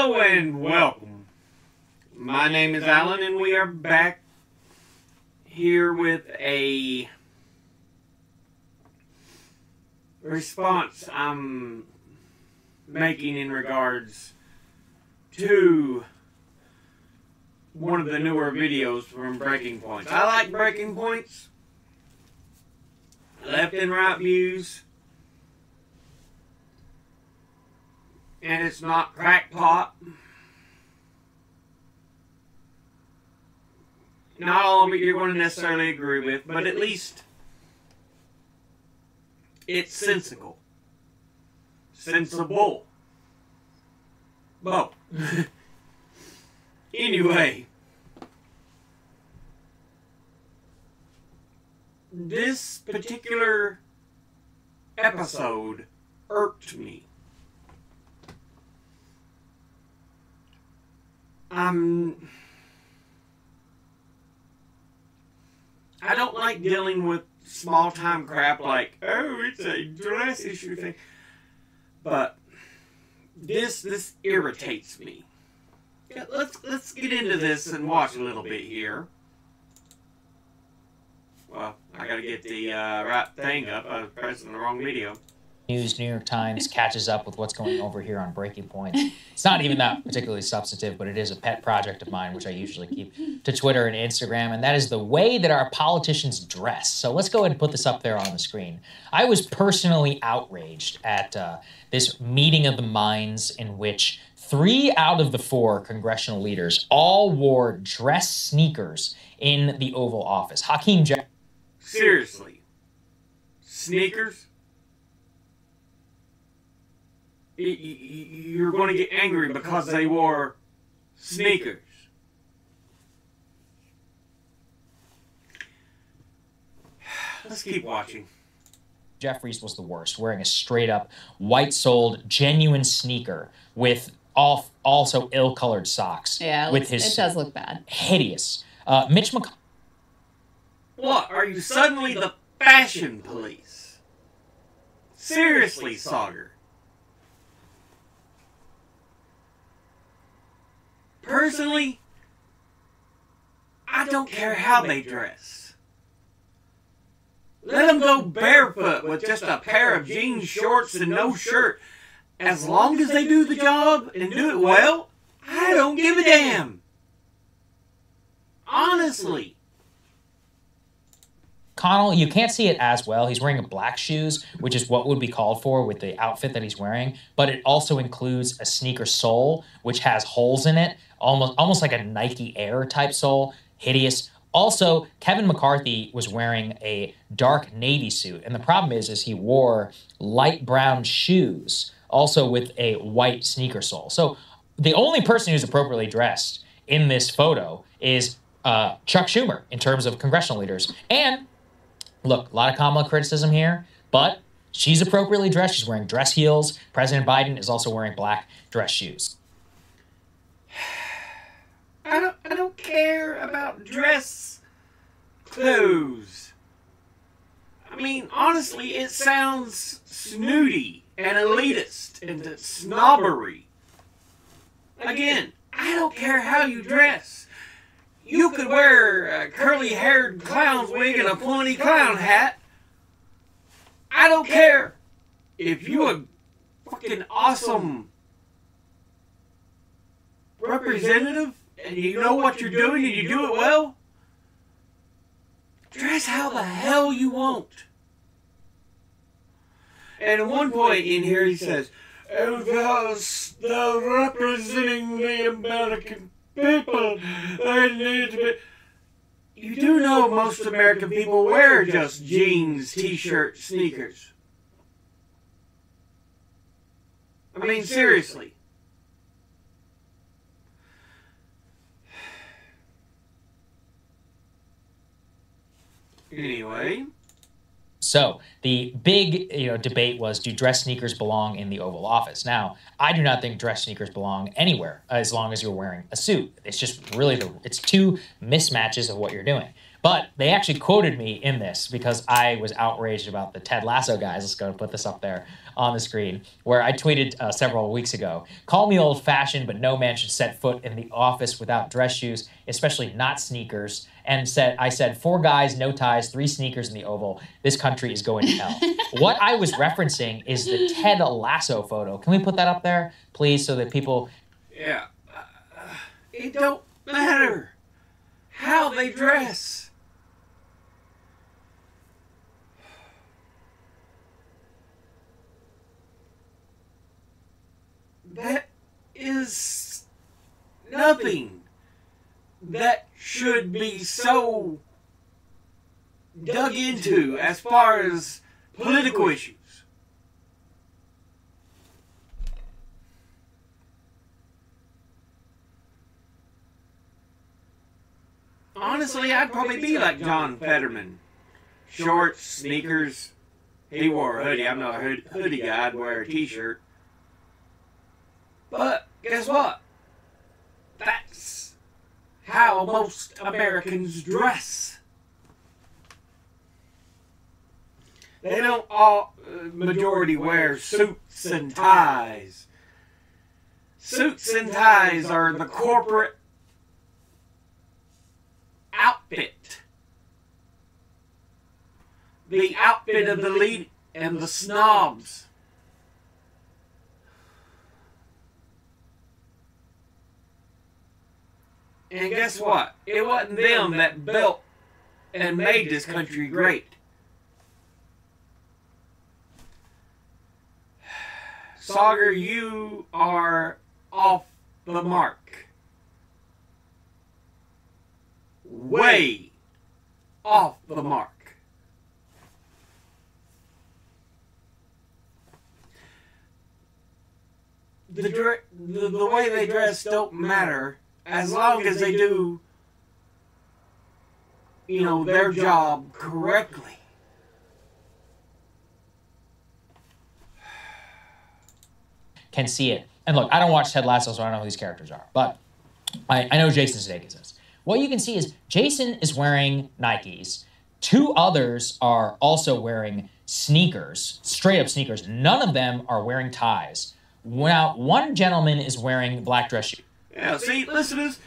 Hello and welcome. My name is Alan and we are back here with a response I'm making in regards to one of the newer videos from Breaking Points. I like Breaking Points. Left and right views. And it's not crackpot. Not all of it you're going to necessarily agree with, but at least it's sensible. Sensible. Both. Anyway, this particular episode irked me. I don't like dealing with small time crap like, oh, it's a dress issue thing. But this irritates me. Yeah, let's get into this and watch a little bit here. Well, I gotta get the right thing up. I was pressing the wrong video. News, New York Times catches up with what's going over here on Breaking Points. It's not even that particularly substantive, but it is a pet project of mine, which I usually keep to Twitter and Instagram, and that is the way that our politicians dress. So let's go ahead and put this up there on the screen. I was personally outraged at this meeting of the minds in which 3 out of the 4 congressional leaders all wore dress sneakers in the Oval Office. Hakeem Jeffries. Seriously. Sneakers? You're going to get angry because they wore sneakers. Let's keep watching. Jeffries was the worst, wearing a straight-up, white-soled, genuine sneaker with also ill-colored socks. Yeah, it does look bad. Hideous. Mitch McConnell. What? Are you suddenly the fashion police? Seriously, Saagar. Personally, I don't care how they dress. Let them go barefoot with just a pair of jean shorts and no shirt. As long as they do the job and do it well, I don't give a damn. Honestly. Connell, you can't see it as well. He's wearing black shoes, which is what would be called for with the outfit that he's wearing. But it also includes a sneaker sole, which has holes in it, almost like a Nike Air type sole. Hideous. Also, Kevin McCarthy was wearing a dark navy suit. And the problem is he wore light brown shoes, also with a white sneaker sole. So the only person who's appropriately dressed in this photo is Chuck Schumer in terms of congressional leaders. And look, a lot of Kamala criticism here, but she's appropriately dressed. She's wearing dress heels. President Biden is also wearing black dress shoes. I don't care about dress clothes. I mean, honestly, it sounds snooty and elitist and snobbery. Again, I don't care how you dress. You could wear a curly-haired clown's wig and a pointy clown hat. I don't care. If you a fucking awesome representative and you know what you're doing and you do it well, dress how the hell you want. And at one point in here he says, oh, they're representing the American people. They need to be. You do know most American people wear just jeans, t-shirts, sneakers. I mean, seriously. Anyway. So the big debate was, do dress sneakers belong in the Oval Office? Now, I do not think dress sneakers belong anywhere as long as you're wearing a suit. It's just really it's 2 mismatches of what you're doing. But they actually quoted me in this because I was outraged about the Ted Lasso guys. Let's go and put this up there on the screen, where I tweeted several weeks ago. Call me old-fashioned, but no man should set foot in the office without dress shoes, especially not sneakers. And I said, 4 guys, no ties, 3 sneakers in the Oval. This country is going to hell. What I was referencing is the Ted Lasso photo. Can we put that up there, please, so that people... Yeah. It don't matter how they dress. That is nothing that should be so dug into as far as political issues. Honestly, I'd probably be like John Fetterman. Shorts, sneakers. He wore a hoodie. I'm not a hoodie guy. I'd wear a t-shirt. But guess what? That's how most Americans dress. They don't all, majority wear suits and ties. Suits and ties are the corporate outfit. The outfit of the elite and the snobs. And guess what? It wasn't them that built and made this country great. Saagar, you are off the mark. Way off the mark. The way they dress don't matter as long as they do, you know, their job correctly. Can see it. And look, I don't watch Ted Lasso, so I don't know who these characters are. But I know Jason Sudeikis is. What you can see is Jason is wearing Nikes. 2 others are also wearing sneakers, straight up sneakers. None of them are wearing ties. Now, one gentleman is wearing black dress shoes. Yeah, see, listeners,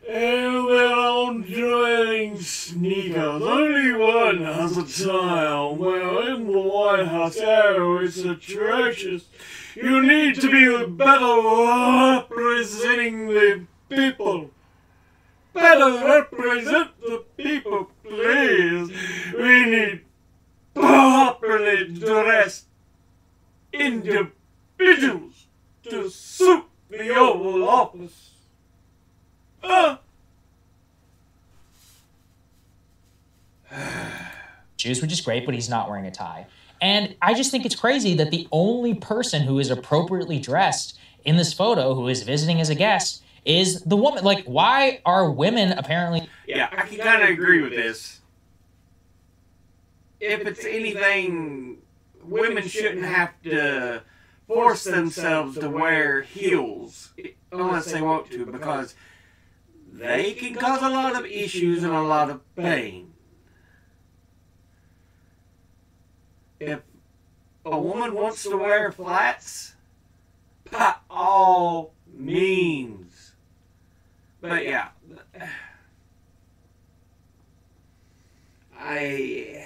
and they're all wearing sneakers. Only one has a tie. Well, in the White House, oh, it's atrocious. You need to be better representing the people. Better represent the people, please. We need properly dressed individuals to suit the Oval Office. Shoes, which is great, but he's not wearing a tie. And I just think it's crazy that the only person who is appropriately dressed in this photo, who is visiting as a guest, is the woman. Like, why are women apparently... Yeah, I can kind of agree with this. If it's anything, women shouldn't have to force themselves to wear heels unless they want to, because they can cause a lot of issues and a lot of pain. If a woman wants to wear flats, by all means. But yeah, I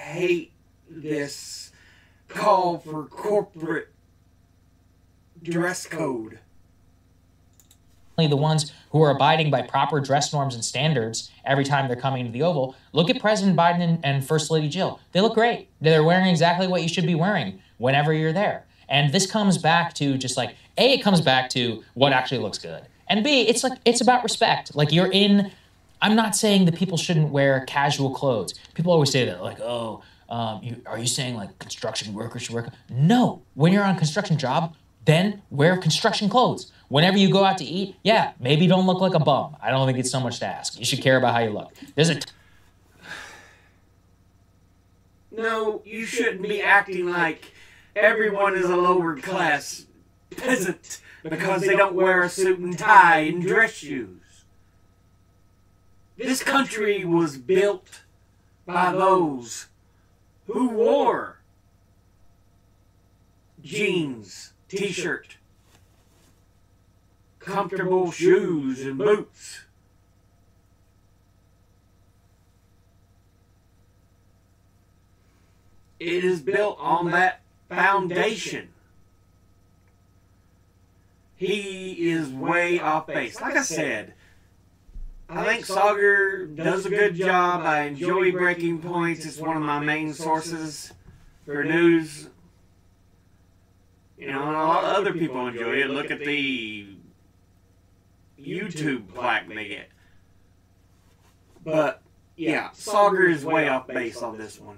hate this call for corporate dress code. The ones who are abiding by proper dress norms and standards every time they're coming to the Oval. Look at President Biden and First Lady Jill. They look great. They're wearing exactly what you should be wearing whenever you're there. And this comes back to just like, A, it comes back to what actually looks good. And B, it's like, it's about respect. Like you're in, I'm not saying that people shouldn't wear casual clothes. People always say that, like, oh, are you saying like construction workers should wear? No, when you're on a construction job, then wear construction clothes. Whenever you go out to eat, yeah, maybe don't look like a bum. I don't think it's so much to ask. You should care about how you look. No, you shouldn't be acting like everyone is a lower class peasant because they don't wear a suit and tie and dress shoes. This country was built by those who wore jeans, t-shirt, comfortable shoes and boots. It is built on that foundation. He is way off base. Like I said, I think Saagar does a good job. I enjoy Breaking Points. It's one of my main sources for news. You know, and a lot of other people enjoy it. Look at the YouTube plaque they get. But, yeah, Saagar is way off base on this one.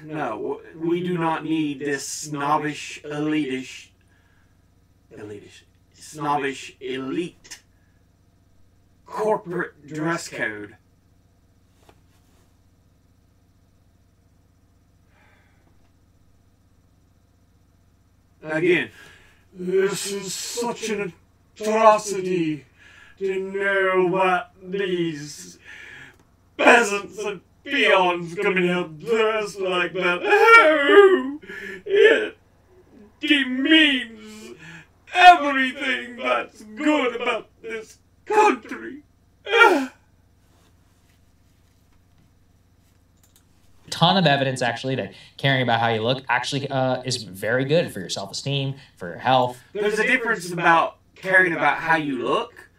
No, we do not need this snobbish, snobbish, elite corporate dress code. Again, this is such an atrocity to know what these peasants and peons coming out dressed like that. Oh, it demeans everything that's good about this country. Ton of evidence actually that caring about how you look actually is very good for your self-esteem, for your health. There's a difference about caring about how you look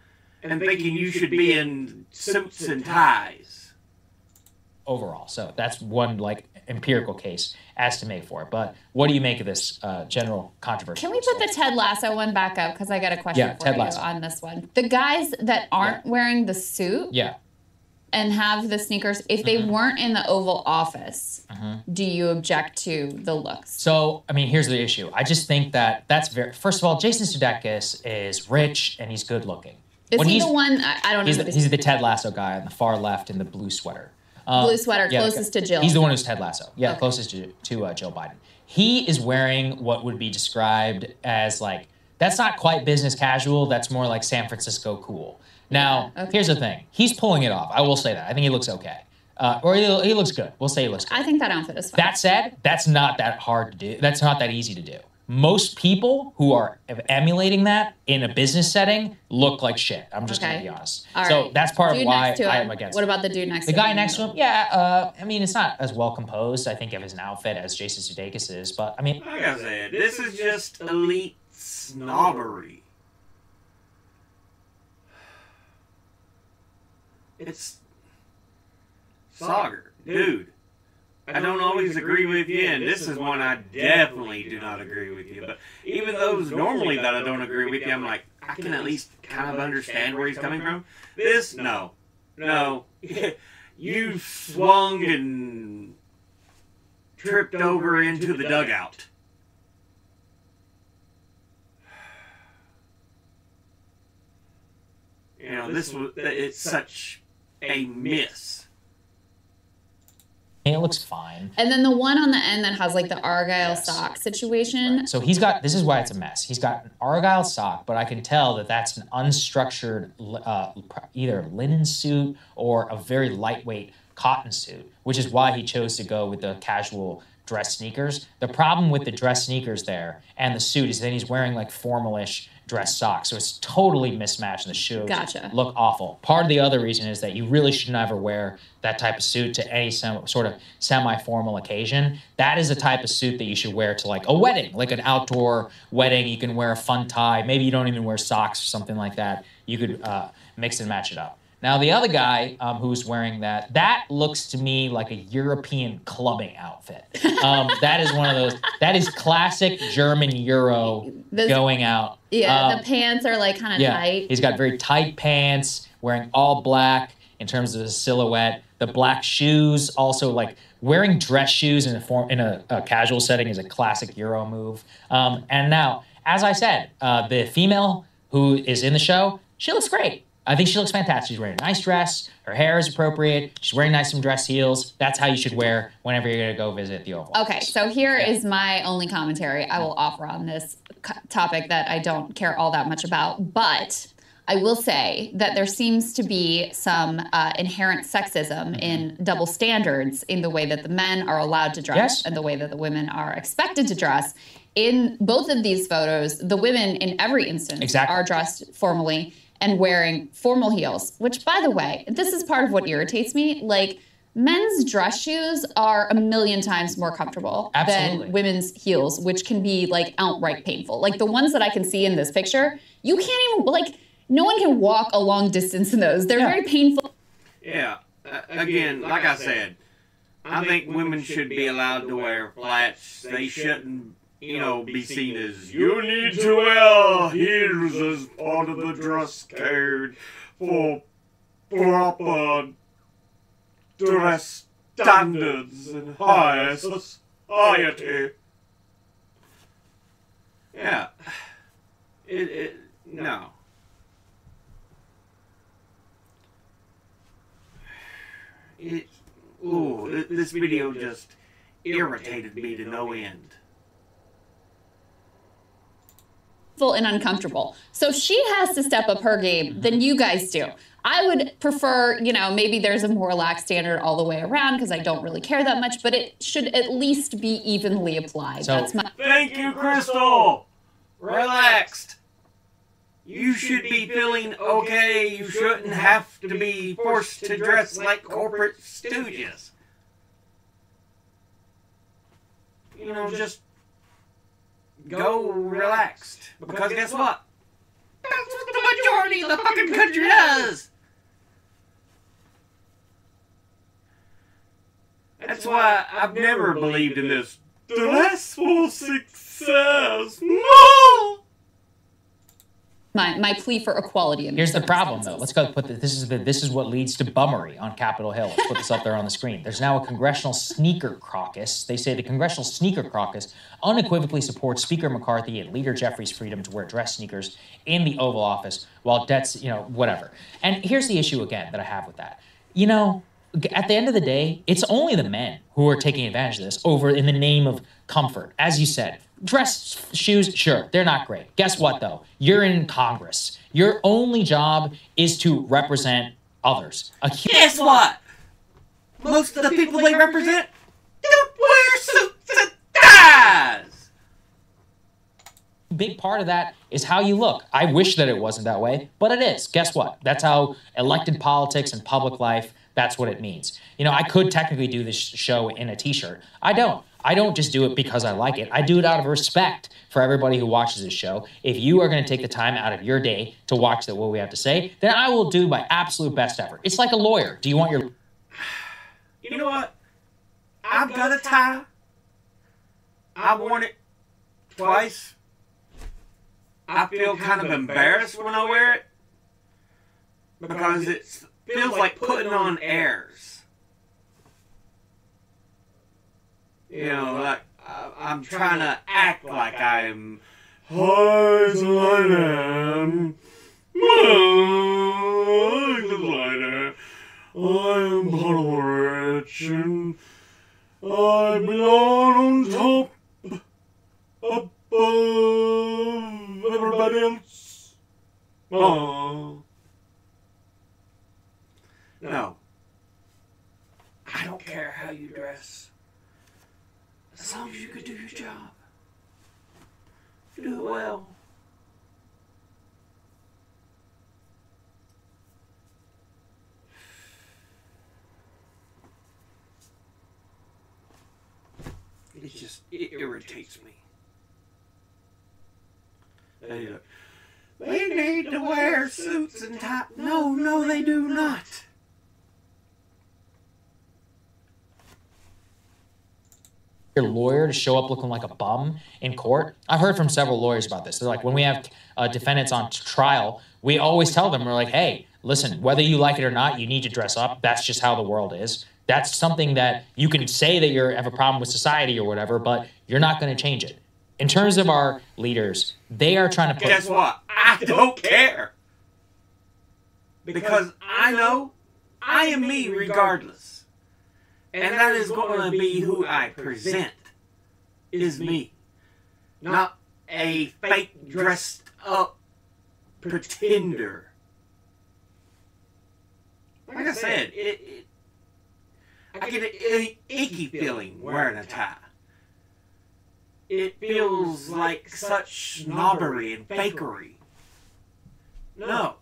and thinking you should be in suits and ties. Overall, so that's one like empirical case as to make for it. But what do you make of this general controversy? Can we put the Ted Lasso one back up? Because I got a question for you on this one. The guys that aren't wearing the suit and have the sneakers, if they weren't in the Oval Office, do you object to the looks? So, I mean, here's the issue. I just think that that's very... First of all, Jason Sudeikis is rich and he's good looking. Is he the one... I don't know. He's the Ted Lasso guy on the far left in the blue sweater. Blue sweater, closest to Jill. He's the one who's Ted Lasso. Yeah, closest to Jill Biden. He is wearing what would be described as like, that's not quite business casual. That's more like San Francisco cool. Now, here's the thing. He's pulling it off. I will say that. I think he looks okay. Or he looks good. We'll say he looks good. I think that outfit is fine. That said, that's not that hard to do. That's not that easy to do. Most people who are emulating that in a business setting look like shit. I'm just going to be honest. So that's part of why I am against it. What about the dude next to him? The guy next to him? Yeah, I mean, it's not as well composed, I think, of his outfit as Jason Sudeikis is. But, I mean... Like I said, this is just elite snobbery. It's... Saagar, dude. I don't always agree with you, and this is one I definitely do not agree with you. But even those normally that I don't agree with you, I'm like, I can at least kind of understand where he's coming from. This, no. You swung and tripped over into the dugout. You know, it's such a miss. It looks fine. And then the one on the end that has like the Argyle sock situation. Right. So he's got, this is why it's a mess. He's got an Argyle sock, but I can tell that that's an unstructured either linen suit or a very lightweight cotton suit, which is why he chose to go with the casual dress sneakers. The problem with the dress sneakers there and the suit is that he's wearing like formalish dress socks. So it's totally mismatched and the shoes look awful. Part of the other reason is that you really should never wear that type of suit to any sort of semi-formal occasion. That is the type of suit that you should wear to like a wedding, like an outdoor wedding. You can wear a fun tie. Maybe you don't even wear socks or something like that. You could mix and match it up. Now, the other guy who's wearing that looks to me like a European clubbing outfit. That is one of those, that is classic German Euro going out. Yeah, the pants are like kind of tight. He's got very tight pants, wearing all black in terms of his silhouette. The black shoes, also like wearing dress shoes in a casual setting is a classic Euro move. And now, as I said, the female who is in the show, she looks great. I think she looks fantastic. She's wearing a nice dress. Her hair is appropriate. She's wearing nice some dress heels. That's how you should wear whenever you're going to go visit the Oval Office. Okay, so here is my only commentary I will offer on this topic that I don't care all that much about. But I will say that there seems to be some inherent sexism in double standards in the way that the men are allowed to dress and the way that the women are expected to dress. In both of these photos, the women in every instance are dressed formally and wearing formal heels, which, by the way, this is part of what irritates me. Like, men's dress shoes are a million times more comfortable than women's heels, which can be, like, outright painful. Like, the ones that I can see in this picture, you can't even, like, no one can walk a long distance in those. They're very painful. Yeah. Again, like I said, I think women should be allowed to wear flats. They shouldn't, you know, be seen as, you need to wear heels as part of the dress code for proper dress standards in high society. Yeah. No. This video just irritated me to no end. And uncomfortable. So she has to step up her game than you guys do. I would prefer, you know, maybe there's a more relaxed standard all the way around because I don't really care that much, but it should at least be evenly applied. So, that's my. Thank you, Crystal. Relaxed. You should be feeling okay. You shouldn't have to be forced to dress like corporate stooges. You know, just go relaxed. Because guess what? That's what the majority of the fucking country does. That's why I've never believed in this dress for success. No! My plea for equality. Here's the problem, though. Let's go put this is what leads to bummery on Capitol Hill. Let's put this up there on the screen. There's now a congressional sneaker caucus. They say the congressional sneaker caucus unequivocally supports Speaker McCarthy and Leader Jeffries' freedom to wear dress sneakers in the Oval Office while debts, you know, whatever. And here's the issue again that I have with that. You know, at the end of the day, it's only the men who are taking advantage of this over in the name of comfort. As you said, dress shoes, sure, they're not great. Guess what, though? You're in Congress. Your only job is to represent others. Guess what? Most of the people they represent don't wear suits and ties. Big part of that is how you look. I wish that it wasn't that way, but it is. Guess what? That's how elected politics and public life, that's what it means. You know, I could technically do this show in a t-shirt. I don't. I don't just do it because I like it. I do it out of respect for everybody who watches this show. If you are going to take the time out of your day to watch what we have to say, then I will do my absolute best effort. It's like a lawyer. Do you want your... You know what? I've got a tie. I've worn it twice. I feel kind of embarrassed when I wear it because it feels like putting on airs. You know, like I'm trying to act like I am high as I am. I am part of the rich and I belong on top above everybody else. Oh. No. I don't care how you dress. As long as you can do your job. Do it well. It irritates me. They need to wear suits and ties. No, they do not. Your lawyer to show up looking like a bum in court. I've heard from several lawyers about this. They're like, when we have defendants on trial, we always tell them, we're like, hey, listen, whether you like it or not, you need to dress up. That's just how the world is. That's something that you can say that you have a problem with society or whatever, but you're not going to change it. In terms of our leaders, they are trying to put... Guess what? I don't care. Because I know I am me regardless. And that is going to be who I present, is me. Not a fake dressed up pretender. Like I said, I get an icky feeling wearing a tie. It feels like such snobbery and fakery. No.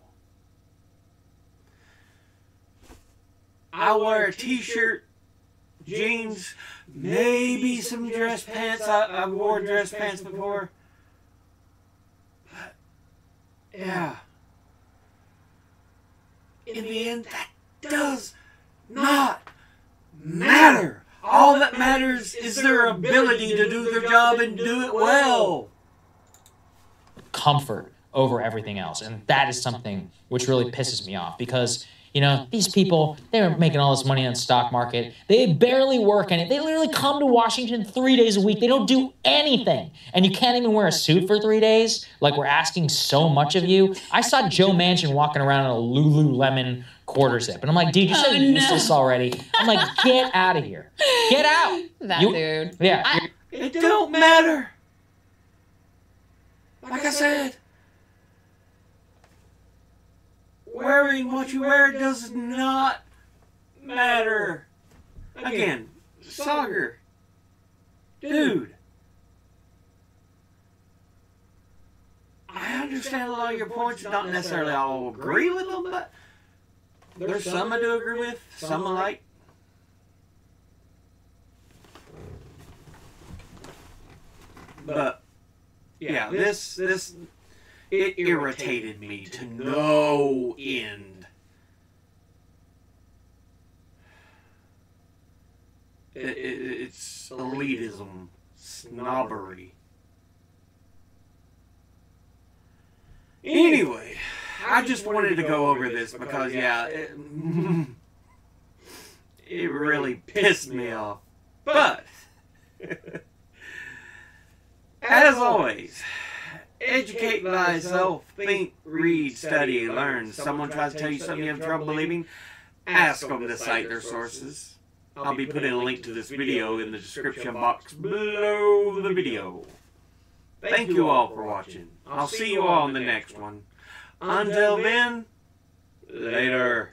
I wear a t-shirt, jeans, maybe some dress pants. I wore dress pants before. But, yeah. In the end, that does not matter. All that matters is their ability to do their job and do it well. Comfort over everything else. And that is something which really pisses me off because, you know, these people, they're making all this money on the stock market. They barely work in it. They literally come to Washington 3 days a week. They don't do anything. And you can't even wear a suit for 3 days? Like, we're asking so much of you. I saw Joe Manchin walking around in a Lululemon quarter zip. And I'm like, dude, you're so useless already. I'm like, get out of here. Get out. Dude. Yeah. It don't matter. Like I said, wearing what you wear does not matter. Again, Saagar, dude, I understand a lot of your points. Not necessarily all agree with them, but there's some I do agree with, some I like. But yeah, this it irritated me to no end. It's elitism, snobbery. Anyway, I just wanted to go over this because, yeah, it really pissed me off. But, as always, educate thyself, think, read, study, learn. Someone tries to tell you something you have trouble believing, ask them to cite their sources. I'll be putting a link to this video in the description box below the video. Thank you all for watching. I'll see you all in the next one. Until then, later.